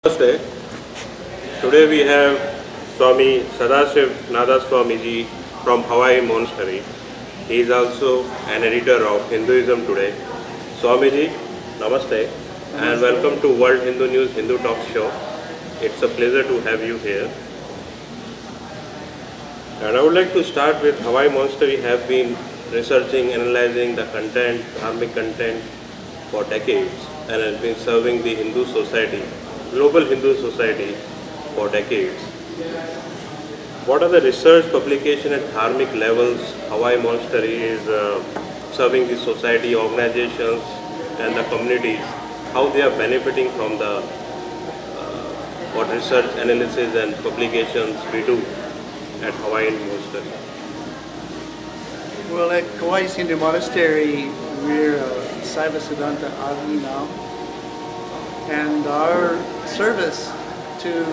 Namaste. Today we have Swami Sadasivanathaswami ji from Hawaii Monastery. He is also an editor of Hinduism Today. Swami ji, Namaste, and welcome to World Hindu News Hindu Talk Show. It's a pleasure to have you here. And I would like to start with Hawaii Monastery have been researching, analyzing the content, dharmic content for decades, and has been serving the Hindu society, global Hindu society for decades. What are the research, publication and dharmic levels Hawaii Monastery is serving the society, organizations and the communities, how they are benefiting from the what research, analysis and publications we do at Hawaii Monastery? Well, at Kauai's Hindu Monastery, we're Saiva Siddhanta Agni now, and our service to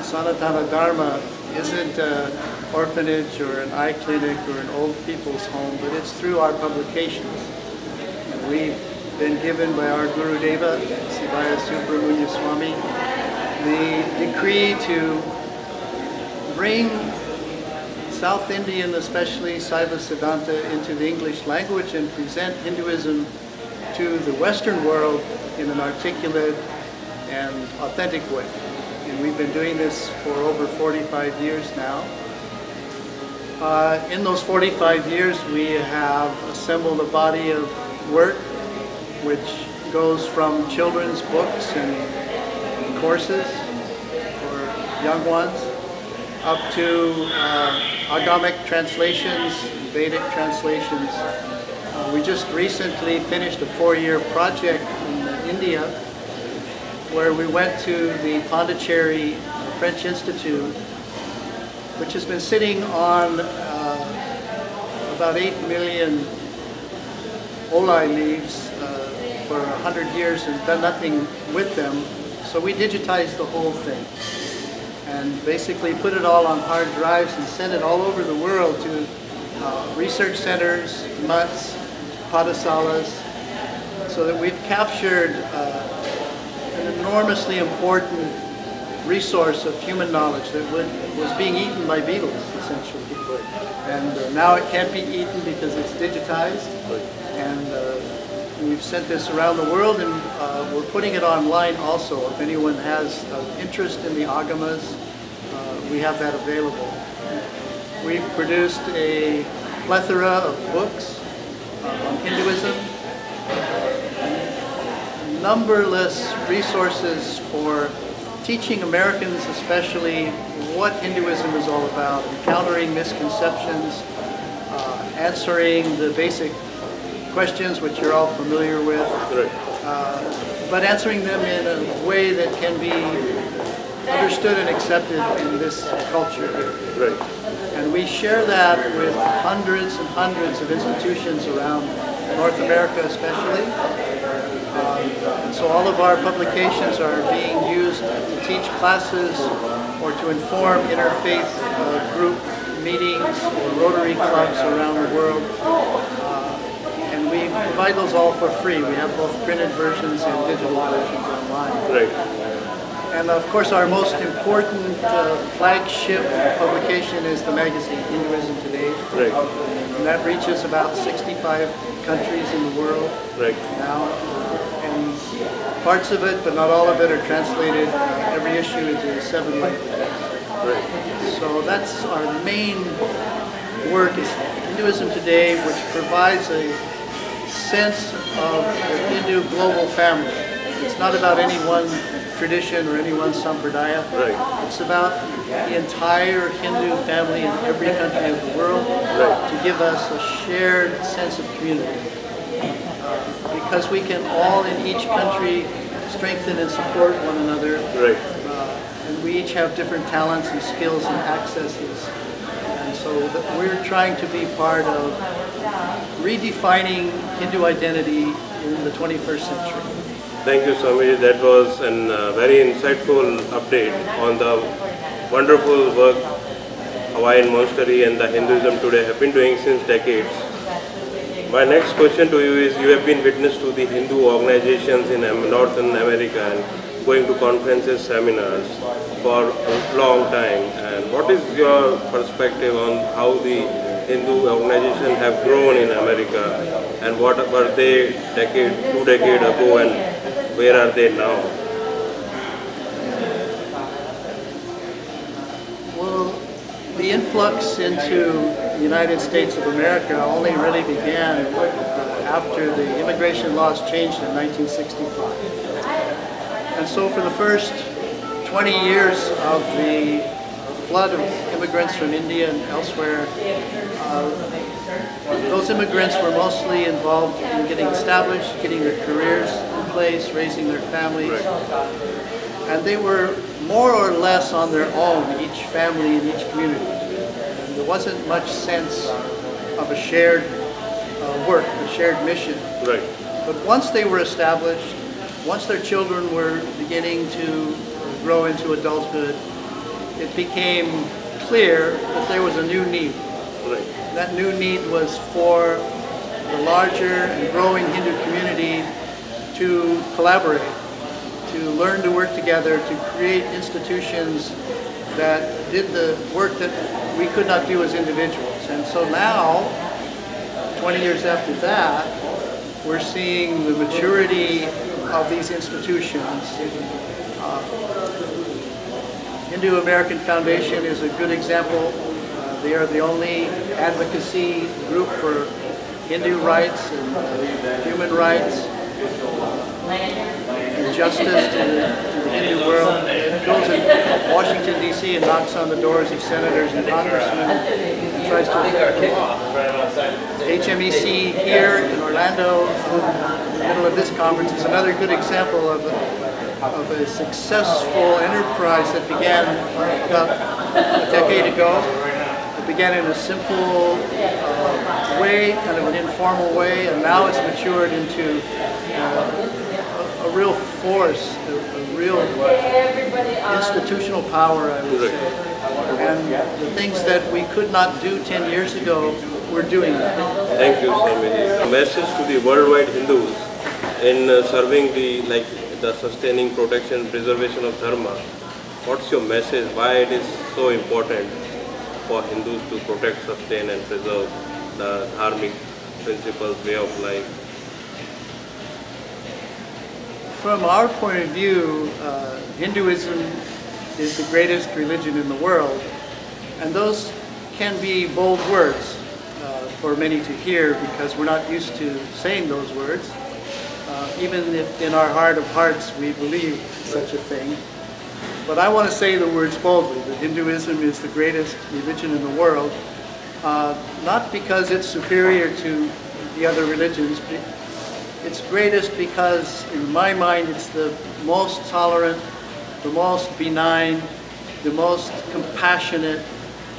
Sanatana Dharma isn't an orphanage or an eye clinic or an old people's home, but it's through our publications. And we've been given by our Guru Deva, Sivaya Subramanya Swami, the decree to bring South Indian, especially Saiva Siddhanta, into the English language and present Hinduism to the Western world in an articulate and authentic way. And we've been doing this for over 45 years now. In those 45 years, we have assembled a body of work which goes from children's books and courses for young ones, up to agamic translations, Vedic translations. We just recently finished a 4-year project in India where we went to the Pondicherry French Institute, which has been sitting on about 8 million olai leaves for 100 years and done nothing with them. So we digitized the whole thing and basically put it all on hard drives and sent it all over the world to research centers, mutts, padasalas, so that we've captured an enormously important resource of human knowledge that was being eaten by beetles, essentially. And now it can't be eaten because it's digitized. And we've sent this around the world, and we're putting it online also. If anyone has interest in the agamas, we have that available. We've produced a plethora of books on Hinduism, numberless resources for teaching Americans especially what Hinduism is all about, countering misconceptions, answering the basic questions which you're all familiar with, but answering them in a way that can be understood and accepted in this culture. Right. And we share that with hundreds and hundreds of institutions around North America especially. And so all of our publications are being used to teach classes or to inform interfaith group meetings or Rotary clubs around the world. And we provide those all for free. We have both printed versions and digital versions online. Right. And of course our most important flagship publication is the magazine Hinduism Today. Right. And that reaches about 65 countries in the world now. And parts of it, but not all of it, are translated every issue into 7 languages. Right. So that's our main work, is Hinduism Today, which provides a sense of the Hindu global family. It's not about any one tradition or any one sampradaya. Right. It's about the entire Hindu family in every country of the world, to give us a shared sense of community. Because we can all in each country strengthen and support one another. Right. And we each have different talents and skills and accesses. And so we're trying to be part of redefining Hindu identity in the 21st century. Thank you, Swami. That was a very insightful update on the wonderful work Hawaiian Monastery and the Hinduism Today have been doing since decades. My next question to you is, you have been witness to the Hindu organizations in Northern America and going to conferences, seminars for a long time. And what is your perspective on how the Hindu organizations have grown in America, and what were they two decades ago, and where are they now? Well, the influx into the United States of America only really began after the immigration laws changed in 1965. And so for the first 20 years of the flood of immigrants from India and elsewhere, those immigrants were mostly involved in getting established, getting their careers in place, raising their families. And they were more or less on their own, each family in each community. And there wasn't much sense of a shared work, a shared mission. Right. But once they were established, once their children were beginning to grow into adulthood, it became clear that there was a new need. Right. That new need was for the larger and growing Hindu community to collaborate, to learn to work together, to create institutions that did the work that we could not do as individuals. And so now, 20 years after that, we're seeing the maturity of these institutions. Hindu American Foundation is a good example. They are the only advocacy group for Hindu rights and human rights and justice to the Hindu world. It goes in Washington, D.C. and knocks on the doors of senators and congressmen and tries to affect law. HMEC here in Orlando, in the middle of this conference, is another good example of a successful enterprise that began about a decade ago. It began in a simple way, kind of an informal way, and now it's matured into a real force, a real institutional power, I would say. And the things that we could not do 10 years ago, we're doing that. Thank you, Swamiji. A message to the worldwide Hindus in serving the sustaining, protection, preservation of Dharma. What's your message? Why it is so important for Hindus to protect, sustain and preserve the dharmic principles, way of life? From our point of view, Hinduism is the greatest religion in the world, and those can be bold words for many to hear because we're not used to saying those words, even if in our heart of hearts we believe such a thing. But I want to say the words boldly, that Hinduism is the greatest religion in the world, not because it's superior to the other religions, but it's greatest because, in my mind, it's the most tolerant, the most benign, the most compassionate,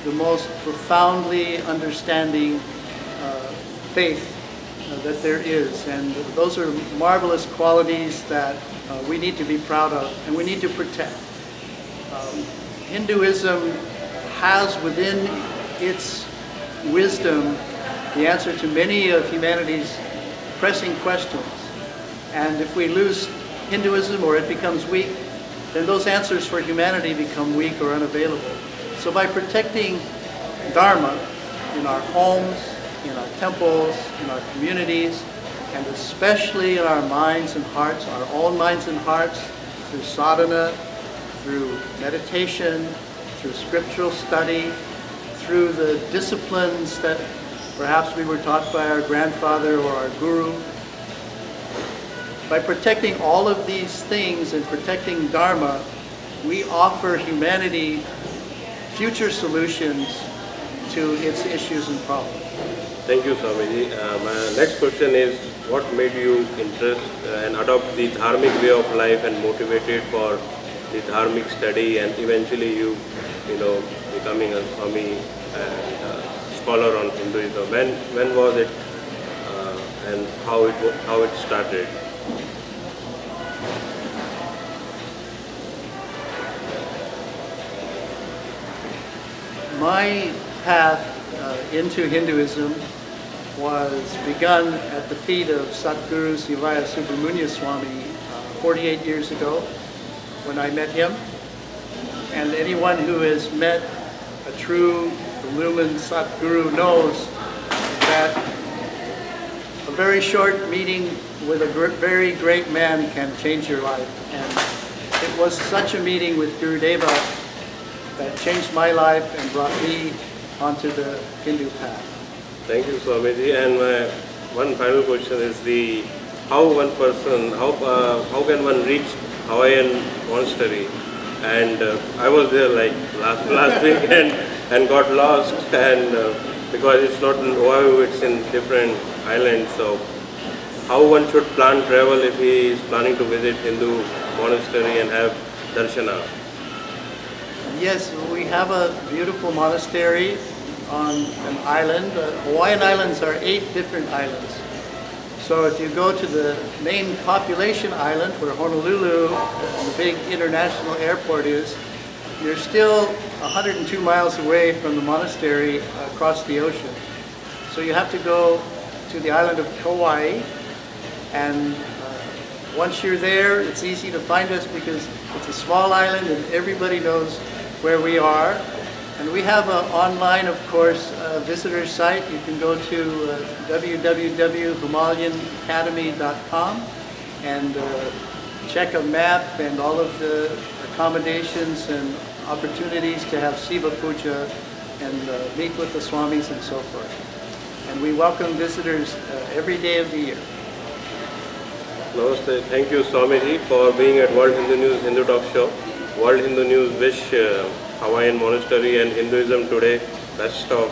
the most profoundly understanding faith that there is. And those are marvelous qualities that we need to be proud of and we need to protect. Hinduism has within its wisdom the answer to many of humanity's pressing questions. And if we lose Hinduism or it becomes weak, then those answers for humanity become weak or unavailable. So by protecting Dharma in our homes, in our temples, in our communities, and especially in our minds and hearts, our own minds and hearts, through sadhana, through meditation, through scriptural study, through the disciplines that perhaps we were taught by our grandfather or our guru. By protecting all of these things and protecting Dharma, we offer humanity future solutions to its issues and problems. Thank you, Swamiji. My next question is, what made you interest and adopt the dharmic way of life and motivated for the dharmic study and eventually you becoming a Swami and scholar on Hinduism? When was it and how it started? My path into Hinduism was begun at the feet of Satguru Sivaya Subramanya Swami 48 years ago. when I met him. And anyone who has met a true illumined Satguru knows that a very short meeting with a very great man can change your life. And it was such a meeting with Gurudeva that changed my life and brought me onto the Hindu path. Thank you, Swamiji. And my one final question is how can one reach Hawaiian monastery? And I was there like last week and got lost, and because it's not in Oahu, it's in different islands. So how one should plan travel if he is planning to visit Hindu monastery and have darshana? Yes, we have a beautiful monastery on an island. Hawaiian Islands are 8 different islands. So if you go to the main population island where Honolulu, the big international airport is, you're still 102 miles away from the monastery across the ocean. So you have to go to the island of Kauai, and once you're there, it's easy to find us because it's a small island and everybody knows where we are. And we have an online, of course, visitor site. You can go to www.himalayanacademy.com and check a map and all of the accommodations and opportunities to have Siva Puja and meet with the Swamis and so forth. And we welcome visitors every day of the year. Namaste. Thank you, Swamiji, for being at World Hindu News Hindu Talk Show. World Hindu News wish Hawaiian Monastery and Hinduism Today best of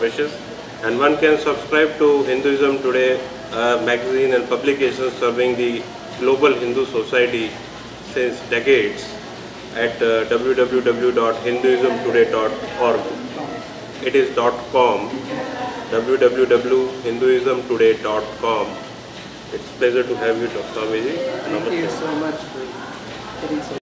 wishes. And one can subscribe to Hinduism Today magazine and publications serving the global Hindu society since decades at www.hinduismtoday.org. It is .com, www.hinduismtoday.com. It's a pleasure to have you, Dr. Swamiji. Thank you so much for getting so